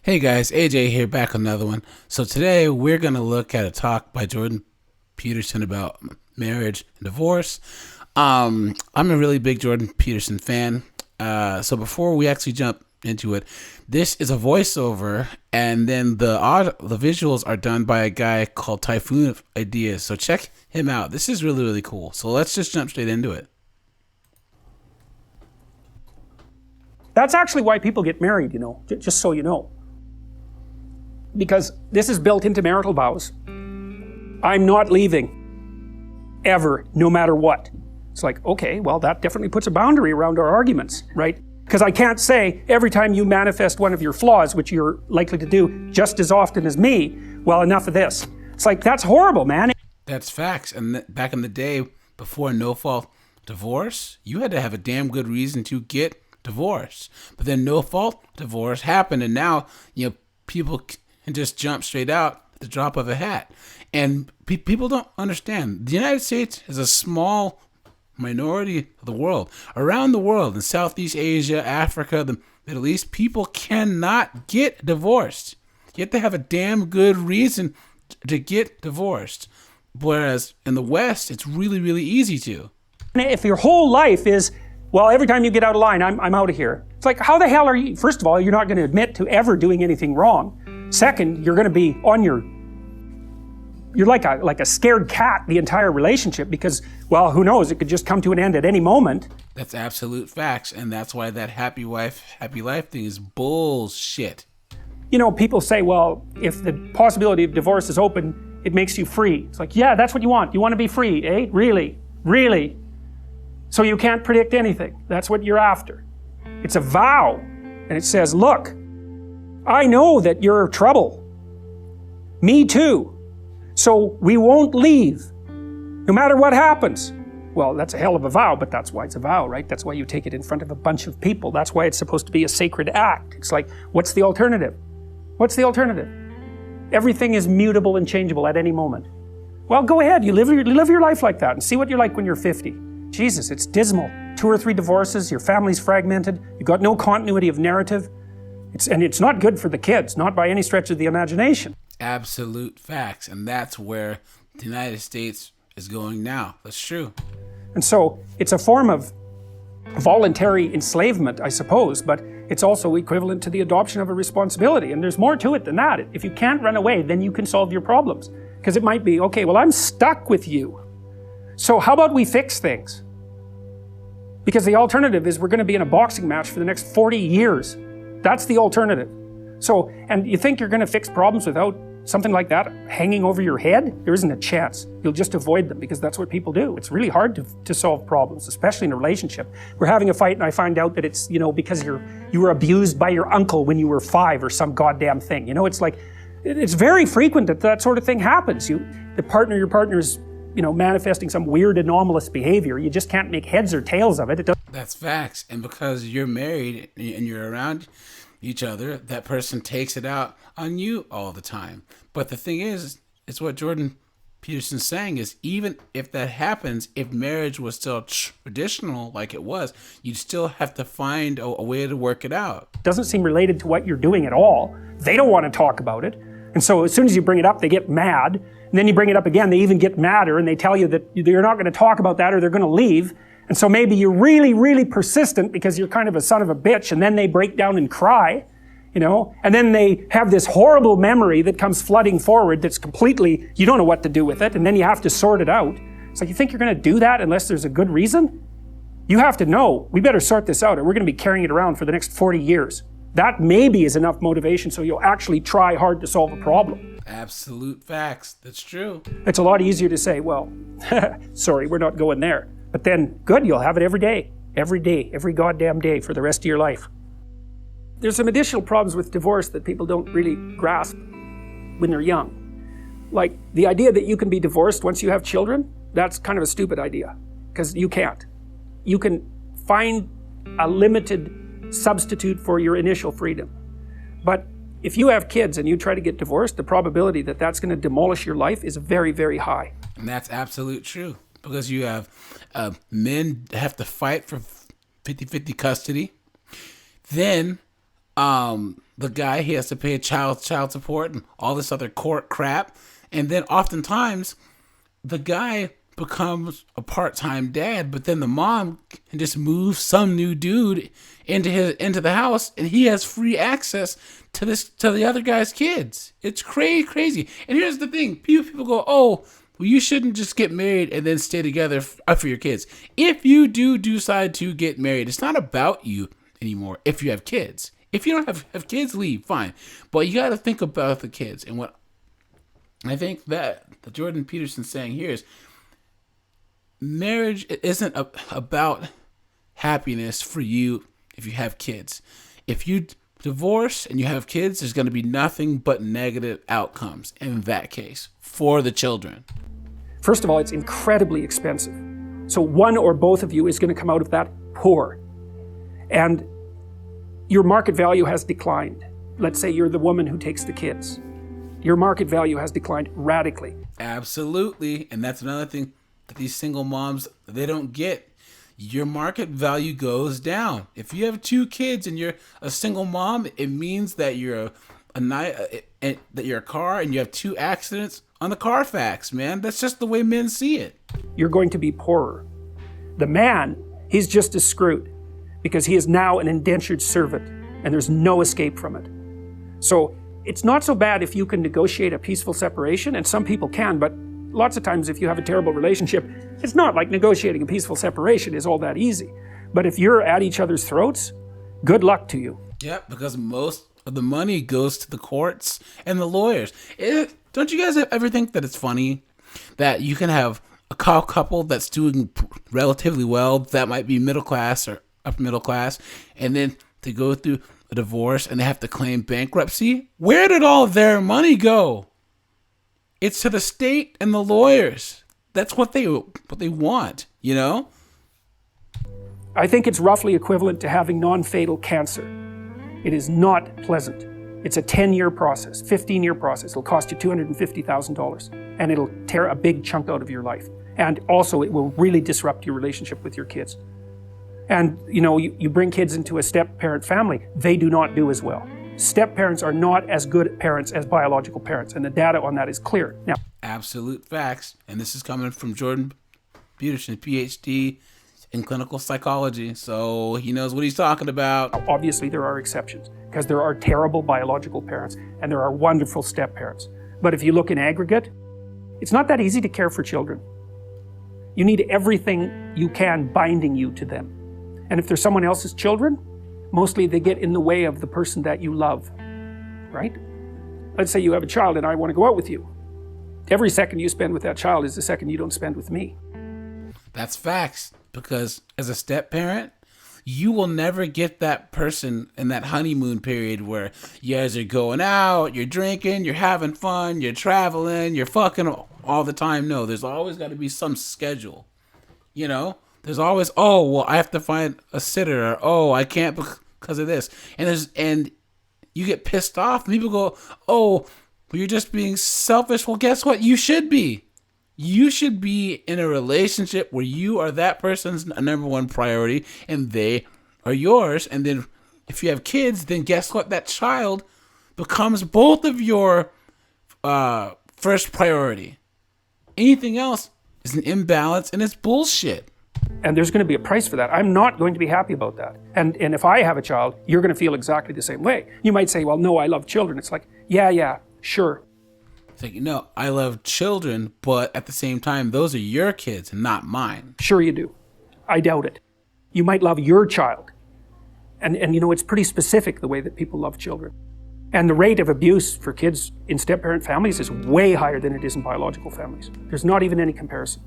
Hey guys, AJ here, back with another one. So today we're going to look at a talk by Jordan Peterson about marriage and divorce. I'm a really big Jordan Peterson fan. So before we actually jump into it, this is a voiceover, and then the visuals are done by a guy called Typhoon Ideas. So check him out. This is really, really cool. So let's just jump straight into it. That's actually why people get married, just so you know. Because this is built into marital vows. I'm not leaving, ever, no matter what. It's like, okay, well, that definitely puts a boundary around our arguments, right? Because I can't say every time you manifest one of your flaws, which you're likely to do just as often as me, well, enough of this. It's like, that's horrible, man. That's facts. And back in the day, before no-fault divorce, you had to have a damn good reason to get divorced. But then no-fault divorce happened, and now, people can just jump straight out at the drop of a hat. And people don't understand. The United States is a small minority of the world. Around the world, in Southeast Asia, Africa, the Middle East, people cannot get divorced. You have to have a damn good reason to get divorced. Whereas in the West, it's really, really easy to. If your whole life is, well, every time you get out of line, I'm out of here. It's like, how the hell are you? First of all, you're not going to admit to ever doing anything wrong. Second, you're going to be on you're like a scared cat the entire relationship because, well, who knows? It could just come to an end at any moment. That's absolute facts, and that's why that happy wife, happy life thing is bullshit. People say, well, if the possibility of divorce is open, it makes you free. It's like, yeah, that's what you want. You want to be free, eh? Really? Really? So you can't predict anything. That's what you're after. It's a vow, and it says, look, I know that you're trouble. Me too. So we won't leave, no matter what happens. Well, that's a hell of a vow, but that's why it's a vow, right? That's why you take it in front of a bunch of people. That's why it's supposed to be a sacred act. It's like, what's the alternative? What's the alternative? Everything is mutable and changeable at any moment. Well, go ahead. You live your life like that and see what you're like when you're 50. Jesus, it's dismal. 2 or 3 divorces, your family's fragmented, you've got no continuity of narrative. It's not good for the kids, not by any stretch of the imagination. Absolute facts, and that's where the United States is going now. That's true. And so it's a form of voluntary enslavement, I suppose, but it's also equivalent to the adoption of a responsibility. And there's more to it than that. If you can't run away, then you can solve your problems. Because it might be, okay, well, I'm stuck with you. So how about we fix things? Because the alternative is we're going to be in a boxing match for the next 40 years. That's the alternative. So, and you think you're going to fix problems without something like that hanging over your head? There isn't a chance. You'll just avoid them because that's what people do. It's really hard to solve problems, especially in a relationship. We're having a fight and I find out that it's, because you were abused by your uncle when you were 5 or some goddamn thing. It's like, it's very frequent that sort of thing happens. Your partner is, manifesting some weird anomalous behavior. You just can't make heads or tails of it. That's facts. And because you're married and you're around each other, that person takes it out on you all the time. But the thing is, it's what Jordan Peterson's saying is, even if that happens, if marriage was still traditional like it was, you'd still have to find a way to work it out. Doesn't seem related to what you're doing at all. They don't want to talk about it. And so as soon as you bring it up, they get mad. And then you bring it up again, they even get madder, and they tell you that you're not going to talk about that or they're going to leave. And so maybe you're really, really persistent because you're kind of a son of a bitch, and then they break down and cry, and then they have this horrible memory that comes flooding forward that's completely, you don't know what to do with it, and then you have to sort it out. It's like, you think you're going to do that unless there's a good reason? You have to know, we better sort this out or we're going to be carrying it around for the next 40 years. That maybe is enough motivation so you'll actually try hard to solve a problem. Absolute facts. That's true. It's a lot easier to say, well, sorry, we're not going there. But then, good, you'll have it every day, every goddamn day for the rest of your life. There's some additional problems with divorce that people don't really grasp when they're young. Like the idea that you can be divorced once you have children, that's kind of a stupid idea, because you can't. You can find a limited substitute for your initial freedom. But if you have kids and you try to get divorced, the probability that that's going to demolish your life is very, very high. And that's absolute true. Because you have men have to fight for 50-50 custody. Then the guy, he has to pay child support and all this other court crap. And then oftentimes the guy becomes a part-time dad, but then the mom can just move some new dude into the house, and he has free access to the other guy's kids. It's crazy. And here's the thing: people go, "Oh, well, you shouldn't just get married and then stay together for your kids." If you do decide to get married, it's not about you anymore. If you have kids, if you don't have kids, leave, fine. But you got to think about the kids. And what I think that the Jordan Peterson saying here is, marriage isn't about happiness for you if you have kids. If you divorce and you have kids, there's going to be nothing but negative outcomes in that case for the children. First of all, it's incredibly expensive. So one or both of you is going to come out of that poor. And your market value has declined. Let's say you're the woman who takes the kids. Your market value has declined radically. Absolutely. And that's another thing that these single moms, they don't get. Your market value goes down. If you have 2 kids and you're a single mom, it means that you're a car and you have 2 accidents on the Carfax, man. That's just the way men see it. You're going to be poorer. The man, he's just as screwed because he is now an indentured servant and there's no escape from it. So it's not so bad if you can negotiate a peaceful separation, and some people can, but lots of times if you have a terrible relationship, it's not like negotiating a peaceful separation is all that easy. But if you're at each other's throats, good luck to you. Yep, because most of the money goes to the courts and the lawyers. Don't you guys ever think that it's funny that you can have a couple that's doing relatively well, that might be middle class or upper middle class, and then they go through a divorce and they have to claim bankruptcy? Where did all their money go? It's to the state and the lawyers. That's what they want, you know? I think it's roughly equivalent to having non-fatal cancer. It is not pleasant. It's a 10-year process, 15-year process. It'll cost you $250,000, and it'll tear a big chunk out of your life. And also, it will really disrupt your relationship with your kids. And, you know, you bring kids into a step-parent family, they do not do as well. Step-parents are not as good parents as biological parents, and the data on that is clear. Now, absolute facts, and this is coming from Jordan Peterson, PhD in clinical psychology, so he knows what he's talking about. Obviously, there are exceptions, because there are terrible biological parents, and there are wonderful step-parents. But if you look in aggregate, it's not that easy to care for children. You need everything you can binding you to them. And if they're someone else's children, mostly they get in the way of the person that you love, right? Let's say you have a child and I want to go out with you. Every second you spend with that child is the second you don't spend with me. That's facts, because as a step parent, you will never get that person in that honeymoon period where you guys are going out, you're drinking, you're having fun, you're traveling, you're fucking all the time. No, there's always got to be some schedule, you know? There's always, oh, well, I have to find a sitter, or, oh, I can't because of this. And you get pissed off, and people go, oh, well, you're just being selfish. Well, guess what? You should be. You should be in a relationship where you are that person's number one priority, and they are yours. And then if you have kids, then guess what? That child becomes both of your first priority. Anything else is an imbalance, and it's bullshit. And there's going to be a price for that. I'm not going to be happy about that. And if I have a child, you're going to feel exactly the same way. You might say, well, no, I love children. It's like, yeah, sure. It's like, no, I love children, but at the same time, those are your kids and not mine. Sure you do. I doubt it. You might love your child. And you know, it's pretty specific the way that people love children. And the rate of abuse for kids in step-parent families is way higher than it is in biological families. There's not even any comparison.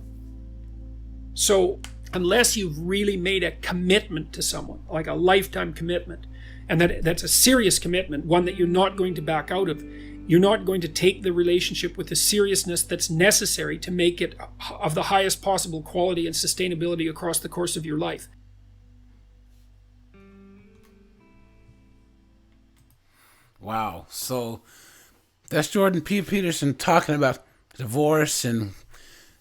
So unless you've really made a commitment to someone, like a lifetime commitment, and that's a serious commitment, one that you're not going to back out of, you're not going to take the relationship with the seriousness that's necessary to make it of the highest possible quality and sustainability across the course of your life. Wow. So that's Jordan Peterson talking about divorce. And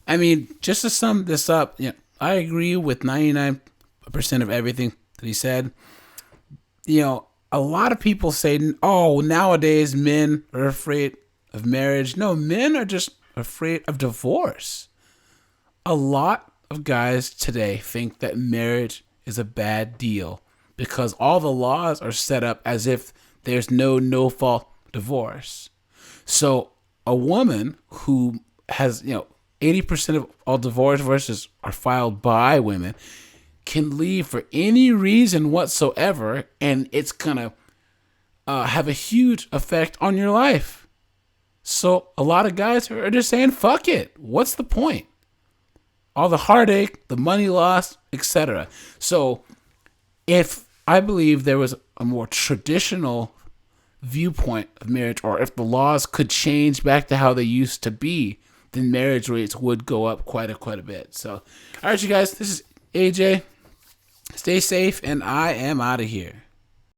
I mean, just to sum this up, you know, I agree with 99% of everything that he said. You know, a lot of people say, oh, nowadays men are afraid of marriage. No, men are just afraid of divorce. A lot of guys today think that marriage is a bad deal because all the laws are set up as if there's no fault divorce. So a woman who has, 80% of all divorces are filed by women can leave for any reason whatsoever, and it's gonna have a huge effect on your life. So a lot of guys are just saying, fuck it. What's the point? All the heartache, the money lost, etc. So if I believe there was a more traditional viewpoint of marriage, or if the laws could change back to how they used to be, then marriage rates would go up quite a bit. So, all right, you guys, this is AJ. Stay safe, and I am out of here.